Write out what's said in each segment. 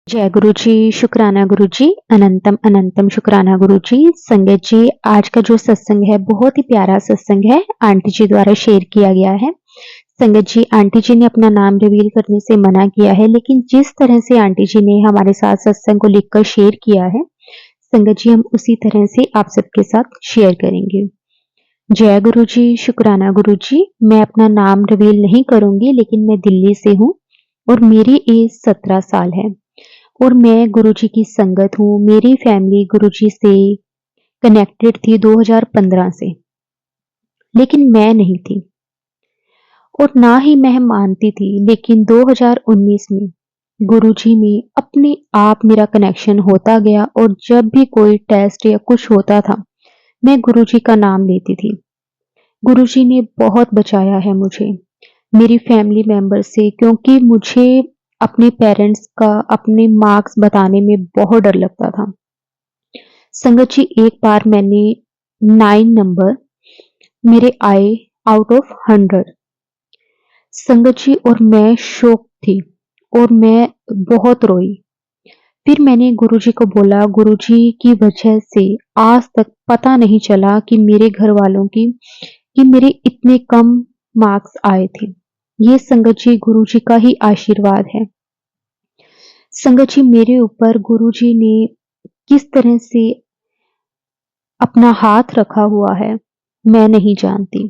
जय गुरु जी, शुक्राना गुरु जी, अनंतम अनंतम शुक्राना गुरु जी। संगत जी, आज का जो सत्संग है बहुत ही प्यारा सत्संग है, आंटी जी द्वारा शेयर किया गया है। संगत जी, आंटी जी ने अपना नाम रिवील करने से मना किया है, लेकिन जिस तरह से आंटी जी ने हमारे साथ सत्संग को लिखकर शेयर किया है, संगत जी हम उसी तरह से आप सबके साथ शेयर करेंगे। जय गुरु जी, शुक्राना गुरु जी। मैं अपना नाम रिवील नहीं करूंगी, लेकिन मैं दिल्ली से हूँ और मेरी एज 17 साल है और मैं गुरुजी की संगत हूँ। मेरी फैमिली गुरुजी से कनेक्टेड थी 2015 से, लेकिन मैं नहीं थी और ना ही मैं मानती थी। लेकिन 2019 में गुरुजी में अपने आप मेरा कनेक्शन होता गया और जब भी कोई टेस्ट या कुछ होता था, मैं गुरुजी का नाम लेती थी। गुरुजी ने बहुत बचाया है मुझे, मेरी फैमिली मेंबर से, क्योंकि मुझे अपने पेरेंट्स का अपने मार्क्स बताने में बहुत डर लगता था। संगत जी, एक बार मैंने 9 नंबर मेरे आए आउट ऑफ 100। संगत जी, और मैं शॉक थी और मैं बहुत रोई। फिर मैंने गुरुजी को बोला, गुरुजी की वजह से आज तक पता नहीं चला कि मेरे घर वालों की कि मेरे इतने कम मार्क्स आए थे। ये संगत जी गुरुजी का ही आशीर्वाद है। संगत जी, मेरे ऊपर गुरुजी ने किस तरह से अपना हाथ रखा हुआ है, मैं नहीं जानती।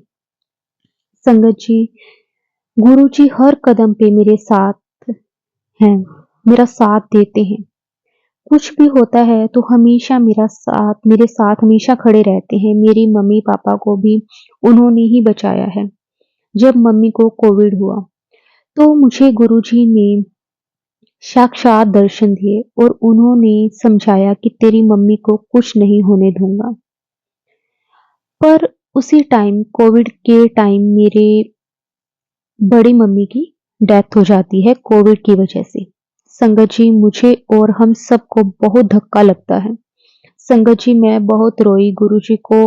संगत जी, गुरुजी हर कदम पे मेरे साथ हैं, मेरा साथ देते हैं। कुछ भी होता है तो हमेशा मेरे साथ हमेशा खड़े रहते हैं। मेरी मम्मी पापा को भी उन्होंने ही बचाया है। जब मम्मी को कोविड हुआ तो मुझे गुरुजी ने साक्षात दर्शन दिए और उन्होंने समझाया कि तेरी मम्मी को कुछ नहीं होने दूंगा। पर उसी टाइम, कोविड के टाइम, मेरे बड़ी मम्मी की डेथ हो जाती है कोविड की वजह से। संगत जी, मुझे और हम सबको बहुत धक्का लगता है। संगत जी, मैं बहुत रोई, गुरुजी को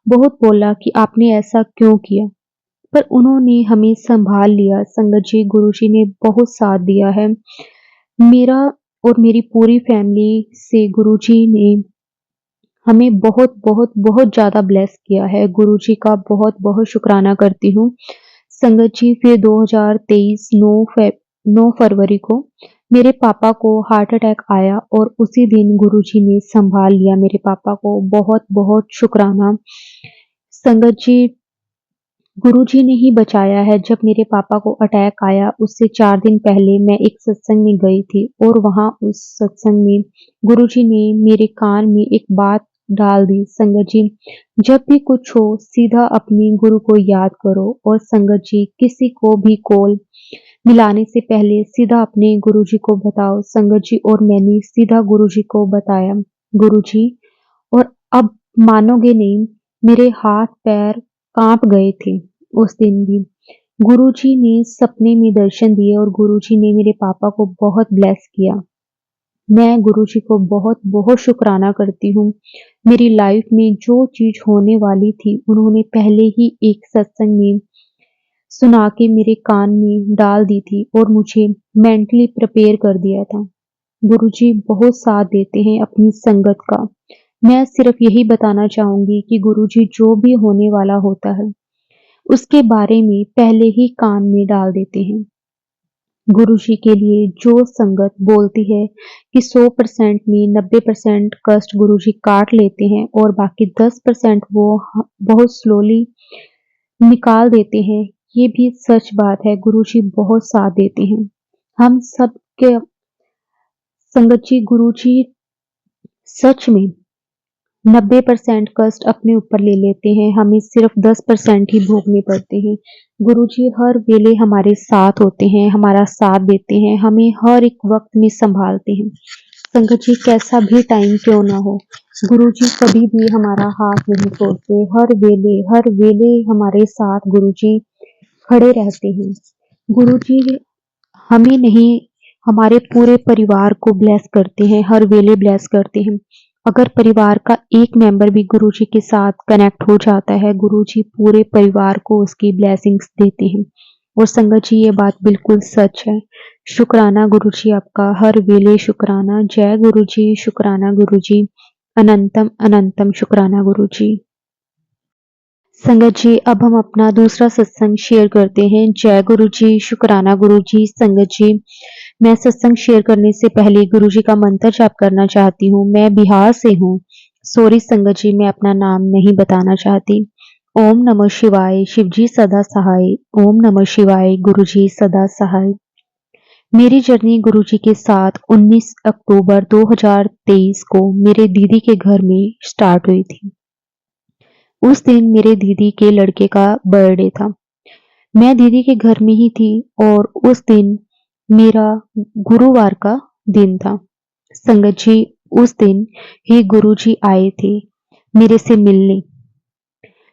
बहुत बोला कि आपने ऐसा क्यों किया, पर उन्होंने हमें संभाल लिया। संगत जी, गुरुजी ने बहुत साथ दिया है मेरा और मेरी पूरी फैमिली से। गुरुजी ने हमें बहुत बहुत बहुत ज्यादा ब्लेस किया है। गुरुजी का बहुत बहुत शुक्राना करती हूँ। संगत जी, फिर 2023 9 फरवरी को मेरे पापा को हार्ट अटैक आया और उसी दिन गुरुजी ने संभाल लिया मेरे पापा को। बहुत बहुत शुक्राना। संगत जी, गुरुजी ने ही बचाया है। जब मेरे पापा को अटैक आया उससे 4 दिन पहले मैं एक सत्संग में गई थी और वहां उस सत्संग में गुरुजी ने मेरे कान में एक बात डाल दी, संगत जी, जब भी कुछ हो सीधा अपने गुरु को याद करो। और संगत जी, किसी को भी कॉल मिलाने से पहले सीधा अपने गुरुजी को बताओ। संगत जी, और मैंने सीधा गुरुजी को बताया, गुरुजी, और अब मानोगे नहीं, मेरे हाथ पैर कांप गए थे उस दिन भी। गुरुजी ने सपने में दर्शन दिए और गुरुजी ने मेरे पापा को बहुत ब्लेस किया। मैं गुरुजी को बहुत बहुत शुक्राना करती हूँ। मेरी लाइफ में जो चीज होने वाली थी उन्होंने पहले ही एक सत्संग में सुना के मेरे कान में डाल दी थी और मुझे मेंटली प्रिपेयर कर दिया था। गुरुजी बहुत साथ देते हैं अपनी संगत का। मैं सिर्फ यही बताना चाहूंगी कि गुरुजी जो भी होने वाला होता है उसके बारे में पहले ही कान में डाल देते हैं। गुरुजी के लिए जो संगत बोलती है कि 100% में 90% कष्ट गुरुजी काट लेते हैं और बाकी 10% वो बहुत स्लोली निकाल देते हैं, ये भी सच बात है। गुरुजी बहुत साथ देते हैं हम सब के। संगत जी, गुरुजी सच में 90% कष्ट अपने ऊपर ले लेते हैं, हमें सिर्फ 10% ही भोगने पड़ते हैं। गुरुजी हर वेले हमारे साथ होते हैं, हमारा साथ देते हैं, हमें हर एक वक्त में संभालते हैं। संगत जी, कैसा भी टाइम क्यों ना हो, गुरुजी कभी भी हमारा हाथ नहीं छोड़ते। हर वेले हमारे साथ गुरुजी खड़े रहते हैं। गुरुजी हमें नहीं, हमारे पूरे परिवार को ब्लेस करते हैं, हर वेले ब्लेस करते हैं। अगर परिवार का एक मेंबर भी गुरुजी के साथ कनेक्ट हो जाता है, गुरुजी पूरे परिवार को उसकी ब्लेसिंग्स देते हैं। और संगत जी ये बात बिल्कुल सच है। शुक्राना गुरु जी आपका, हर वेले शुक्राना। जय गुरु जी, शुक्राना गुरु जी, अनंतम अनंतम शुक्राना गुरु जी। संगत जी अब हम अपना दूसरा सत्संग शेयर करते हैं। जय गुरु जी, शुक्राना गुरु जी। संगत जी मैं सत्संग शेयर करने से पहले गुरु जी का मंत्र जाप करना चाहती हूँ। मैं बिहार से हूँ। सॉरी संगत जी, मैं अपना नाम नहीं बताना चाहती। ओम नमः शिवाय, शिव जी सदा सहाय। ओम नमः शिवाय, गुरु जी सदा सहाय। मेरी जर्नी गुरु जी के साथ 19 अक्टूबर 2023 को मेरे दीदी के घर में स्टार्ट हुई थी। उस दिन मेरे दीदी के लड़के का बर्थडे था। मैं दीदी के घर में ही थी और उस दिन मेरा गुरुवार का दिन था। संगत जी उस दिन ही गुरु जी आए थे मेरे से मिलने।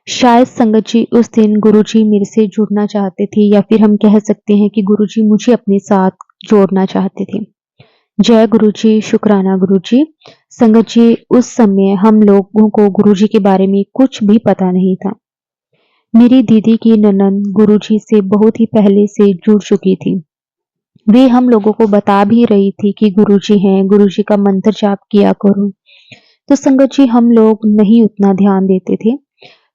शायद संगत जी उस दिन गुरु जी मेरे से जुड़ना चाहते थे, या फिर हम कह सकते हैं कि गुरु जी मुझे अपने साथ जोड़ना चाहते थे। जय गुरु जी, शुक्राना गुरु जी। संगत जी उस समय हम लोगों को गुरु जी के बारे में कुछ भी पता नहीं था। मेरी दीदी की ननद गुरु जी से बहुत ही पहले से जुड़ चुकी थी। वे हम लोगों को बता भी रही थी कि गुरु जी हैं, गुरु जी का मंत्र जाप किया करो। तो संगत जी हम लोग नहीं उतना ध्यान देते थे।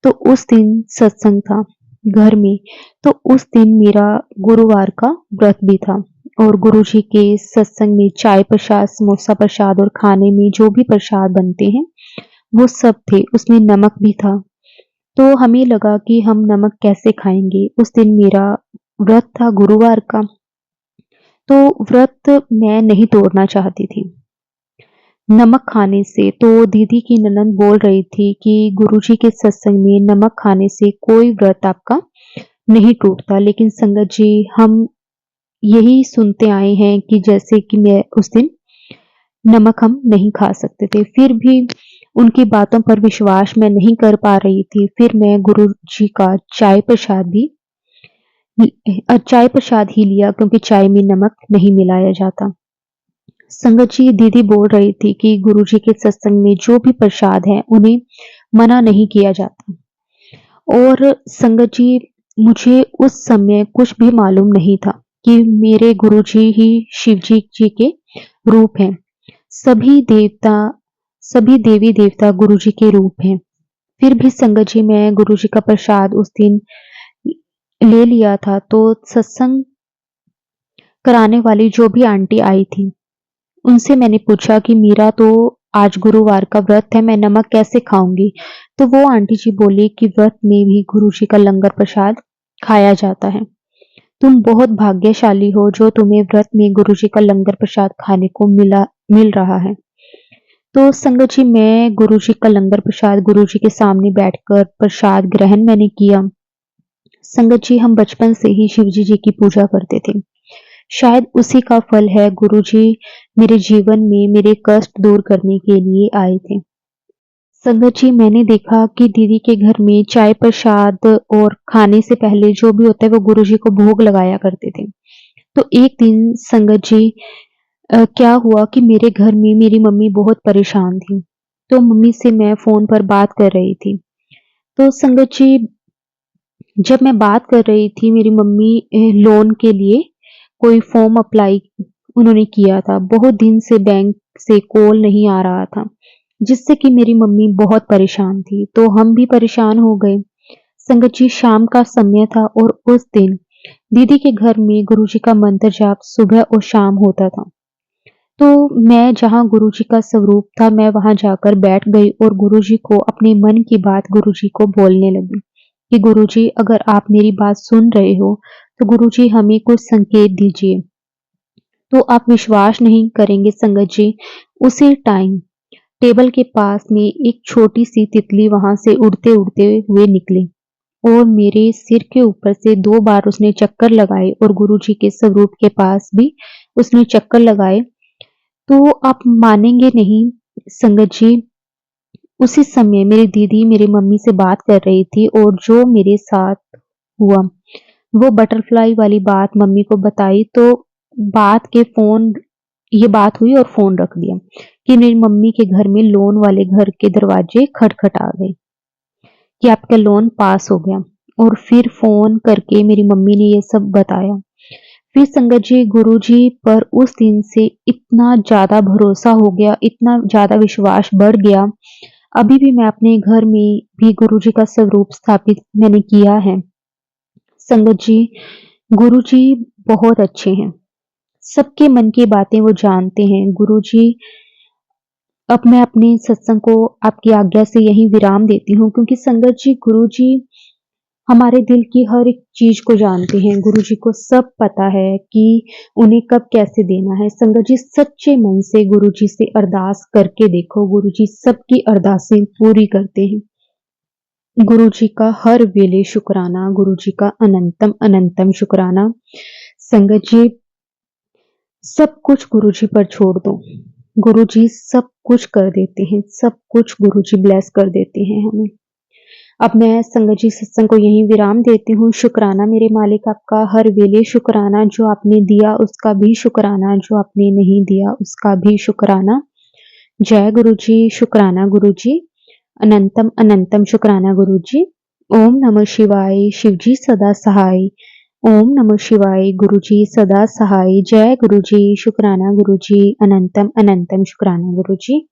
तो उस दिन सत्संग था घर में, तो उस दिन मेरा गुरुवार का व्रत भी था और गुरु जी के सत्संग में चाय प्रसाद, समोसा प्रसाद और खाने में जो भी प्रसाद बनते हैं वो सब थे। उसमें नमक भी था। तो हमें लगा कि हम नमक कैसे खाएंगे। उस दिन मेरा व्रत था गुरुवार का, तो व्रत मैं नहीं तोड़ना चाहती थी नमक खाने से। तो दीदी की ननद बोल रही थी कि गुरुजी के सत्संग में नमक खाने से कोई व्रत आपका नहीं टूटता। लेकिन संगत जी हम यही सुनते आए हैं कि जैसे कि मैं उस दिन नमक हम नहीं खा सकते थे। फिर भी उनकी बातों पर विश्वास मैं नहीं कर पा रही थी। फिर मैं गुरु जी का चाय प्रसाद ही लिया, क्योंकि चाय में नमक नहीं मिलाया जाता। संगत जी दीदी बोल रही थी कि गुरु जी के सत्संग में जो भी प्रसाद है उन्हें मना नहीं किया जाता। और संगत जी मुझे उस समय कुछ भी मालूम नहीं था कि मेरे गुरु जी ही शिव जी के रूप हैं। सभी देवता, सभी देवी देवता गुरु जी के रूप हैं। फिर भी संगत जी मैं गुरु जी का प्रसाद उस दिन ले लिया था। तो सत्संग कराने वाली जो भी आंटी आई थी उनसे मैंने पूछा कि मेरा तो आज गुरुवार का व्रत है, मैं नमक कैसे खाऊंगी। तो वो आंटी जी बोली कि व्रत में भी गुरु जी का लंगर प्रसाद खाया जाता है। तुम बहुत भाग्यशाली हो जो तुम्हें व्रत में गुरु जी का लंगर प्रसाद खाने को मिल रहा है। तो संगत जी मैं गुरु जी का लंगर प्रसाद गुरु जी के सामने बैठकर प्रसाद ग्रहण मैंने किया। संगत जी हम बचपन से ही शिव जी की पूजा करते थे। शायद उसी का फल है, गुरु जी मेरे जीवन में मेरे कष्ट दूर करने के लिए आए थे। संगत जी मैंने देखा कि दीदी के घर में चाय प्रसाद और खाने से पहले जो भी होता है वो गुरु जी को भोग लगाया करते थे। तो एक दिन संगत जी क्या हुआ कि मेरे घर में मेरी मम्मी बहुत परेशान थी। तो मम्मी से मैं फोन पर बात कर रही थी। तो संगत जी जब मैं बात कर रही थी, मेरी मम्मी लोन के लिए कोई फॉर्म अप्लाई उन्होंने किया था। बहुत दिन से बैंक से कॉल नहीं आ रहा था, जिससे कि मेरी मम्मी बहुत परेशान थी। तो हम भी परेशान हो गए। संगत जी शाम का समय था और उस दिन दीदी के घर में गुरु जी का मंत्र जाप सुबह और शाम होता था। तो मैं जहाँ गुरु जी का स्वरूप था मैं वहां जाकर बैठ गई और गुरु जी को अपने मन की बात गुरु जी को बोलने लगी कि गुरु जी अगर आप मेरी बात सुन रहे हो तो गुरु जी हमें कुछ संकेत दीजिए। तो आप विश्वास नहीं करेंगे संगत जी, उसी टाइम टेबल के पास में एक छोटी सी तितली वहां से उड़ते उड़ते हुए निकली और मेरे सिर के ऊपर से 2 बार उसने चक्कर लगाए और गुरु जी के स्वरूप के पास भी उसने चक्कर लगाए। तो आप मानेंगे नहीं संगत जी, उसी समय मेरी दीदी मेरी मम्मी से बात कर रही थी और जो मेरे साथ हुआ वो बटरफ्लाई वाली बात मम्मी को बताई। तो ये बात हुई और फोन रख दिया कि मेरी मम्मी के घर में लोन वाले घर के दरवाजे खटखटा गए कि आपका लोन पास हो गया। और फिर फ़ोन करके मेरी मम्मी ने ये सब बताया। फिर संगत जी गुरुजी पर उस दिन से इतना ज़्यादा भरोसा हो गया, इतना ज़्यादा विश्वास बढ़ गया। अभी भी मैं अपने घर में भी गुरुजी का स्वरूप स्थापित मैंने किया है। संगत जी, गुरुजी बहुत अच्छे हैं। सबके मन की बातें वो जानते हैं। गुरुजी, अब मैं अपने सत्संग को आपकी आज्ञा से यहीं विराम देती हूँ, क्योंकि संगत जी गुरुजी हमारे दिल की हर एक चीज को जानते हैं। गुरुजी को सब पता है कि उन्हें कब कैसे देना है। संगत जी, सच्चे मन से गुरुजी से अरदास करके देखो, गुरुजी सबकी अरदासें पूरी करते हैं। गुरुजी का हर वेले शुक्राना, गुरुजी का अनंतम अनंतम शुक्राना। संगत जी, सब कुछ गुरुजी पर छोड़ दो। गुरुजी सब कुछ कर देते हैं, सब कुछ गुरुजी ब्लेस कर देते हैं हमें। अब मैं संगत जी सत्संग को यहीं विराम देती हूँ। शुक्राना मेरे मालिक आपका, हर वेले शुक्राना, जो आपने दिया उसका भी शुक्राना, जो आपने नहीं दिया उसका भी शुक्राना। जय गुरुजी, शुक्राना गुरुजी, अनंतम अनंतम शुक्राना गुरुजी। ओम नमः शिवाय, शिवजी सदा सहाय। ओम नमः शिवाय, गुरुजी सदा सहाय। जय गुरुजी, शुक्राना गुरुजी, अनंतम अनंतम शुक्राना गुरुजी।